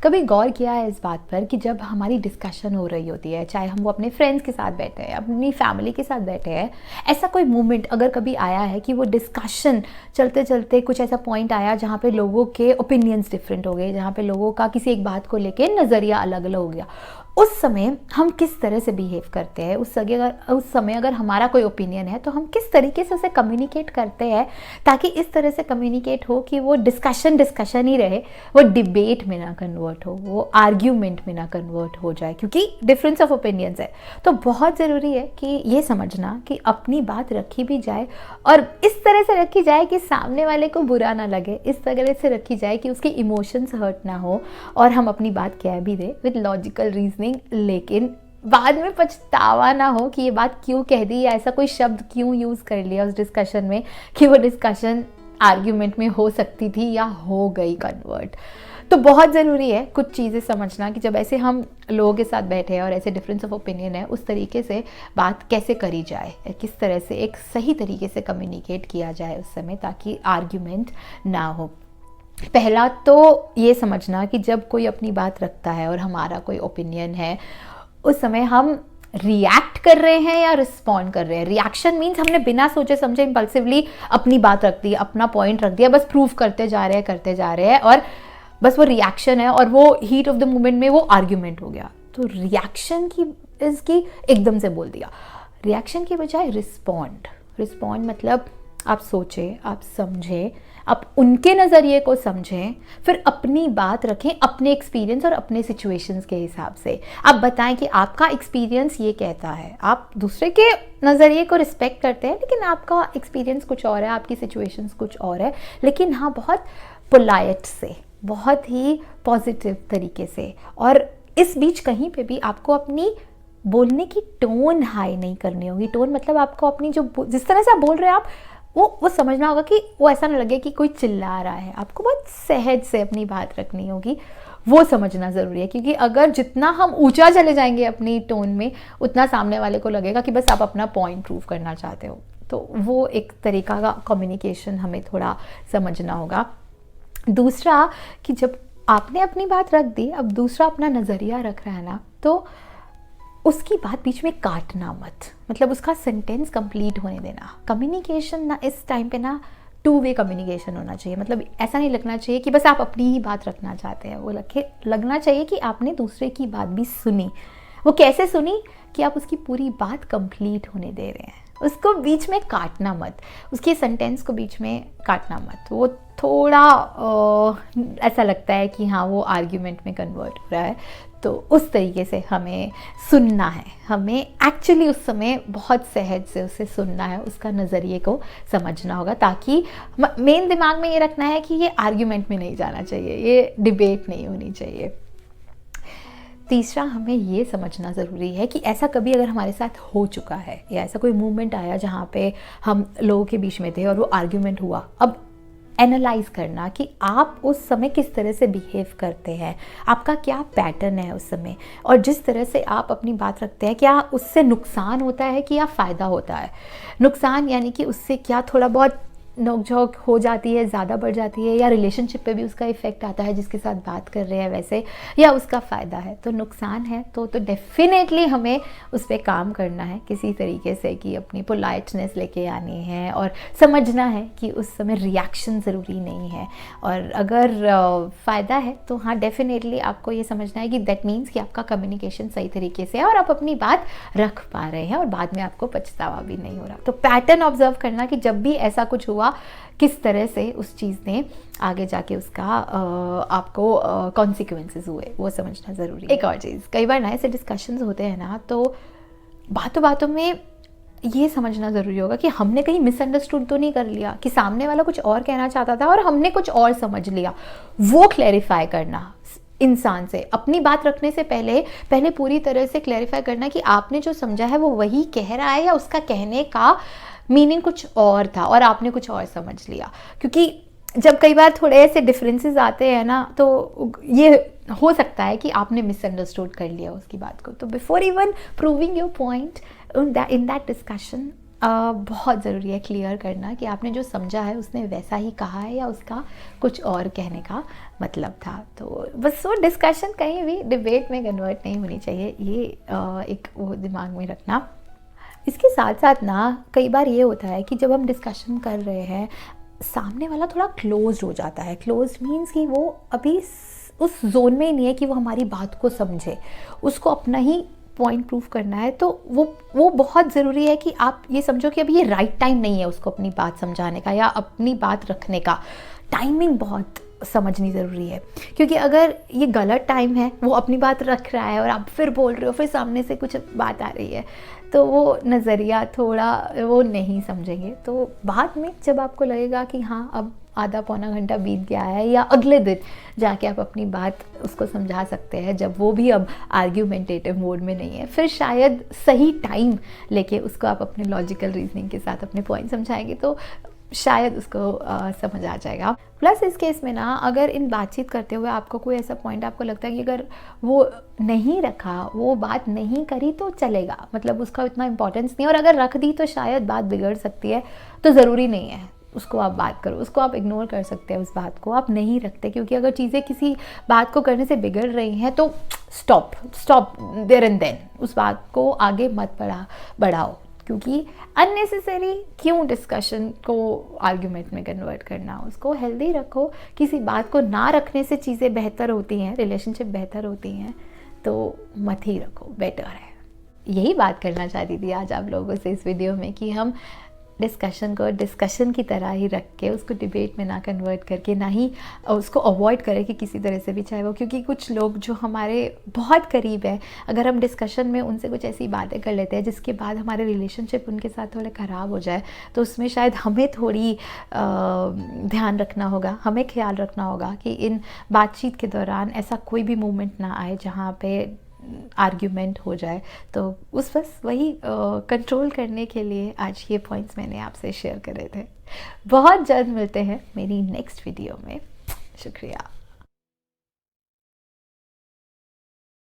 कभी गौर किया है इस बात पर कि जब हमारी डिस्कशन हो रही होती है, चाहे हम वो अपने फ्रेंड्स के साथ बैठे हैं, अपनी फैमिली के साथ बैठे हैं, ऐसा कोई मोमेंट अगर कभी आया है कि वो डिस्कशन चलते चलते कुछ ऐसा पॉइंट आया जहाँ पे लोगों के ओपिनियंस डिफरेंट हो गए, जहाँ पे लोगों का किसी एक बात को लेके नज़रिया अलग अलग हो गया, उस समय हम किस तरह से बिहेव करते हैं? उस समय अगर हमारा कोई ओपिनियन है तो हम किस तरीके से उसे कम्युनिकेट करते हैं ताकि इस तरह से कम्युनिकेट हो कि वो डिस्कशन ही रहे, वो डिबेट में ना कन्वर्ट हो, वो आर्ग्यूमेंट में ना कन्वर्ट हो जाए, क्योंकि डिफरेंस ऑफ ओपिनियंस है। तो बहुत ज़रूरी है कि ये समझना कि अपनी बात रखी भी जाए और इस तरह से रखी जाए कि सामने वाले को बुरा ना लगे, इस तरह से रखी जाए कि उसके इमोशंस हर्ट ना हो और हम अपनी बात कह भी दें विद लॉजिकल रीजनिंग, लेकिन बाद में पछतावा ना हो कि ये बात क्यों कह दी या ऐसा कोई शब्द क्यों यूज़ कर लिया उस डिस्कशन में कि वो डिस्कशन आर्ग्यूमेंट में हो सकती थी या हो गई कन्वर्ट। तो बहुत ज़रूरी है कुछ चीज़ें समझना कि जब ऐसे हम लोगों के साथ बैठे हैं और ऐसे डिफरेंस ऑफ ओपिनियन है, उस तरीके से बात कैसे करी जाए, किस तरह से एक सही तरीके से कम्युनिकेट किया जाए उस समय ताकि आर्ग्यूमेंट ना हो। पहला तो ये समझना कि जब कोई अपनी बात रखता है और हमारा कोई ओपिनियन है, उस समय हम रिएक्ट कर रहे हैं या रिस्पॉन्ड कर रहे हैं। रिएक्शन मीन्स हमने बिना सोचे समझे इम्पल्सिवली अपनी बात रख दी, अपना पॉइंट रख दिया, बस प्रूव करते जा रहे हैं और बस वो रिएक्शन है और वो हीट ऑफ द मोमेंट में वो आर्ग्यूमेंट हो गया। तो रिएक्शन की इसकी एकदम से बोल दिया, रिएक्शन की बजाय रिस्पॉन्ड मतलब आप सोचें, आप समझें, आप उनके नज़रिए को समझें, फिर अपनी बात रखें अपने एक्सपीरियंस और अपने सिचुएशंस के हिसाब से। आप बताएं कि आपका एक्सपीरियंस ये कहता है, आप दूसरे के नज़रिए को रिस्पेक्ट करते हैं लेकिन आपका एक्सपीरियंस कुछ और है, आपकी सिचुएशंस कुछ और है, लेकिन हाँ बहुत पोलाइट से, बहुत ही पॉजिटिव तरीके से। और इस बीच कहीं पे भी आपको अपनी बोलने की टोन हाई नहीं करनी होगी। टोन मतलब आपको अपनी जो जिस तरह से आप बोल रहे हैं आप वो समझना होगा कि वो ऐसा ना लगे कि कोई चिल्ला रहा है। आपको बहुत सहज से अपनी बात रखनी होगी, वो समझना ज़रूरी है, क्योंकि अगर जितना हम ऊंचा चले जाएंगे अपनी टोन में उतना सामने वाले को लगेगा कि बस आप अपना पॉइंट प्रूव करना चाहते हो। तो वो एक तरीका का कम्युनिकेशन हमें थोड़ा समझना होगा। दूसरा कि जब आपने अपनी बात रख दी, अब दूसरा अपना नज़रिया रख रहा है ना, तो उसकी बात बीच में काटना मत, मतलब उसका सेंटेंस कंप्लीट होने देना। कम्युनिकेशन ना इस टाइम पे ना 2 वे कम्युनिकेशन होना चाहिए। मतलब ऐसा नहीं लगना चाहिए कि बस आप अपनी ही बात रखना चाहते हैं, वो लगना चाहिए कि आपने दूसरे की बात भी सुनी। वो कैसे सुनी कि आप उसकी पूरी बात कंप्लीट होने दे रहे हैं, उसको बीच में काटना मत, उसके सेंटेंस को बीच में काटना मत। वो थोड़ा ऐसा लगता है कि हाँ वो आर्ग्यूमेंट में कन्वर्ट हो रहा है। तो उस तरीके से हमें सुनना है, हमें एक्चुअली उस समय बहुत सहज से उसे सुनना है, उसका नज़रिए को समझना होगा, ताकि मेन दिमाग में ये रखना है कि ये आर्ग्यूमेंट में नहीं जाना चाहिए, ये डिबेट नहीं होनी चाहिए। तीसरा, हमें ये समझना ज़रूरी है कि ऐसा कभी अगर हमारे साथ हो चुका है या ऐसा कोई मूवमेंट आया जहाँ पे हम लोगों के बीच में थे और वो आर्ग्यूमेंट हुआ, अब एनालाइज करना कि आप उस समय किस तरह से बिहेव करते हैं, आपका क्या पैटर्न है उस समय, और जिस तरह से आप अपनी बात रखते हैं क्या उससे नुकसान होता है कि या फ़ायदा होता है। नुकसान यानी कि उससे क्या थोड़ा बहुत नोकझोंक हो जाती है, ज़्यादा बढ़ जाती है, या रिलेशनशिप पे भी उसका इफ़ेक्ट आता है जिसके साथ बात कर रहे हैं वैसे, या उसका फ़ायदा है। तो नुकसान है तो डेफिनेटली हमें उस पर काम करना है किसी तरीके से, कि अपनी पोलाइटनेस लेके आनी है और समझना है कि उस समय रिएक्शन ज़रूरी नहीं है। और अगर फ़ायदा है तो हाँ डेफिनेटली आपको ये समझना है कि दैट मीन्स कि आपका कम्युनिकेशन सही तरीके से है और आप अपनी बात रख पा रहे हैं और बाद में आपको पछतावा भी नहीं हो रहा। तो पैटर्न ऑब्जर्व करना कि जब भी ऐसा कुछ हुआ किस तरह से उस चीज़ ने आगे जाके उसका आपको कॉन्सिक्वेंसेस हुए, वो समझना ज़रूरी है। एक और चीज़, कई बार ना ऐसे डिस्कशंस होते हैं ना, तो बातों बातों में ये समझना ज़रूरी होगा कि हमने कहीं मिसअंडरस्टूड तो नहीं कर लिया, कि सामने वाला कुछ और कहना चाहता था और हमने कुछ और समझ लिया। वो क्लैरिफाई करना इंसान से, अपनी बात रखने से पहले पूरी तरह से क्लैरिफाई करना कि आपने जो समझा है वो वही कह रहा है या उसका कहने का मीनिंग कुछ और था और आपने कुछ और समझ लिया। क्योंकि जब कई बार थोड़े ऐसे डिफरेंसेस आते हैं ना, तो ये हो सकता है कि आपने मिसअंडरस्टूड कर लिया उसकी बात को। तो before even proving your point in that discussion, बहुत ज़रूरी है क्लियर करना कि आपने जो समझा है उसने वैसा ही कहा है या उसका कुछ और कहने का मतलब था। तो बस वो डिस्कशन कहीं भी डिबेट में कन्वर्ट नहीं होनी चाहिए, ये एक वो दिमाग में रखना। इसके साथ साथ ना कई बार ये होता है कि जब हम डिस्कशन कर रहे हैं सामने वाला थोड़ा क्लोज हो जाता है। क्लोज मीन्स कि वो अभी उस जोन में ही नहीं है कि वो हमारी बात को समझे, उसको अपना ही पॉइंट प्रूफ करना है। तो वो बहुत ज़रूरी है कि आप ये समझो कि अभी ये राइट टाइम नहीं है उसको अपनी बात समझाने का या अपनी बात रखने का। टाइमिंग बहुत समझनी ज़रूरी है, क्योंकि अगर ये गलत टाइम है, वो अपनी बात रख रहा है और आप फिर बोल रहे हो, फिर सामने से कुछ बात आ रही है, तो वो नज़रिया थोड़ा वो नहीं समझेंगे। तो बाद में जब आपको लगेगा कि हाँ अब आधा पौना घंटा बीत गया है, या अगले दिन जाके आप अपनी बात उसको समझा सकते हैं जब वो भी अब आर्ग्यूमेंटेटिव मोड में नहीं है, फिर शायद सही टाइम लेके उसको आप अपने लॉजिकल रीजनिंग के साथ अपने पॉइंट समझाएंगे तो शायद उसको समझ आ जाएगा। प्लस इस केस में ना अगर इन बातचीत करते हुए आपको कोई ऐसा पॉइंट आपको लगता है कि अगर वो नहीं रखा, वो बात नहीं करी तो चलेगा, मतलब उसका इतना इंपॉर्टेंस नहीं, और अगर रख दी तो शायद बात बिगड़ सकती है, तो ज़रूरी नहीं है उसको आप बात करो, उसको आप इग्नोर कर सकते हैं, उस बात को आप नहीं रखते। क्योंकि अगर चीज़ें किसी बात को करने से बिगड़ रही हैं तो स्टॉप देयर एंड देन, उस बात को आगे मत बढ़ाओ। क्योंकि अननेसेसरी क्यों डिस्कशन को आर्ग्यूमेंट में कन्वर्ट करना, उसको हेल्दी रखो। किसी बात को ना रखने से चीज़ें बेहतर होती हैं, रिलेशनशिप बेहतर होती हैं, तो मत ही रखो, बेटर है। यही बात करना चाहती थी आज आप लोगों से इस वीडियो में कि हम डिस्कशन को डिस्कशन की तरह ही रख के उसको डिबेट में ना कन्वर्ट करके, ना ही उसको अवॉइड करें कि किसी तरह से भी, चाहे वो, क्योंकि कुछ लोग जो हमारे बहुत करीब है, अगर हम डिस्कशन में उनसे कुछ ऐसी बातें कर लेते हैं जिसके बाद हमारे रिलेशनशिप उनके साथ थोड़े ख़राब हो जाए, तो उसमें शायद हमें थोड़ी ध्यान रखना होगा, हमें ख्याल रखना होगा कि इन बातचीत के दौरान ऐसा कोई भी मोमेंट ना आए जहाँ पे आर्ग्यूमेंट हो जाए। तो उस बस वही कंट्रोल करने के लिए आज ये पॉइंट्स मैंने आपसे शेयर करे थे। बहुत जल्द मिलते हैं मेरी नेक्स्ट वीडियो में। शुक्रिया।